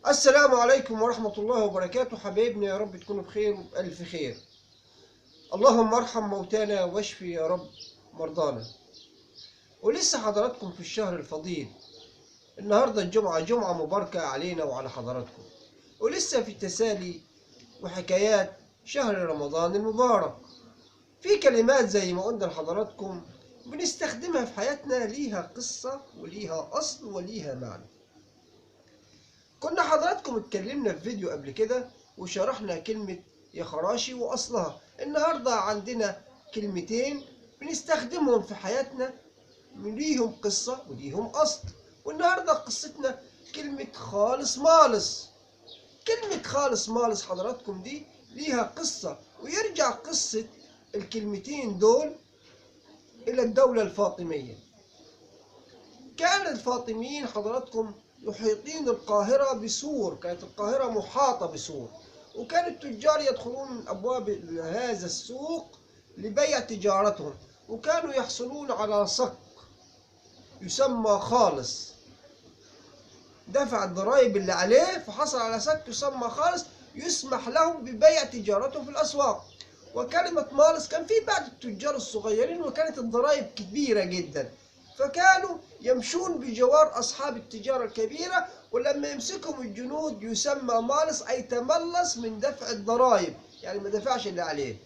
السلام عليكم ورحمة الله وبركاته. حبايبنا، يا رب تكونوا بخير وبألف خير. اللهم ارحم موتانا واشفي يا رب مرضانا. ولسه حضراتكم في الشهر الفضيل. النهاردة الجمعة، جمعة مباركة علينا وعلى حضراتكم. ولسه في تسالي وحكايات شهر رمضان المبارك. في كلمات زي ما قلنا لحضراتكم بنستخدمها في حياتنا، ليها قصة وليها أصل وليها معنى. كنا حضراتكم اتكلمنا في فيديو قبل كده وشرحنا كلمة يا خراشي وأصلها. النهاردة عندنا كلمتين بنستخدمهم في حياتنا، ليهم قصة وليهم أصل. والنهاردة قصتنا كلمة خالص مالص. كلمة خالص مالص حضراتكم دي ليها قصة، ويرجع قصة الكلمتين دول إلى الدولة الفاطمية. كان الفاطميين حضراتكم يحيطين القاهرة بسور، كانت القاهرة محاطة بسور، وكان التجار يدخلون من أبواب هذا السوق لبيع تجارتهم، وكانوا يحصلون على صك يسمى خالص. دفع الضرائب اللي عليه فحصل على صك يسمى خالص، يسمح له ببيع تجارته في الأسواق. وكلمة مالص كان في بعض التجار الصغيرين وكانت الضرائب كبيرة جدا، فكانوا يمشون بجوار أصحاب التجارة الكبيرة، ولما يمسكهم الجنود يسمى مالص، أي تملص من دفع الضرائب، يعني ما دفعش اللي عليه.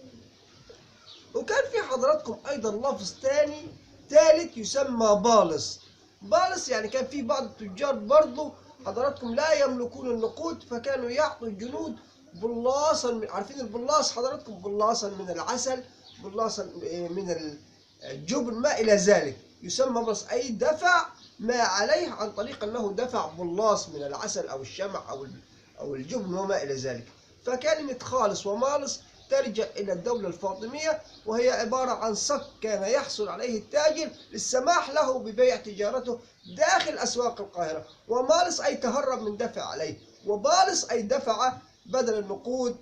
وكان في حضراتكم أيضا لفظ تاني ثالث يسمى بالص. بالص يعني كان في بعض التجار برضه حضراتكم لا يملكون النقود، فكانوا يعطوا الجنود بلاصا عارفين البلاص حضراتكم؟ بلاصا من العسل، بلاصا من الجبن، ما إلى ذلك، يسمى بلاص، أي دفع ما عليه عن طريق أنه دفع بلاص من العسل أو الشمع أو الجبن وما إلى ذلك. فكلمة خالص ومالص ترجع إلى الدولة الفاطمية، وهي عبارة عن صك كان يحصل عليه التاجر للسماح له ببيع تجارته داخل أسواق القاهرة. ومالص أي تهرب من دفع عليه، وبالص أي دفع بدل النقود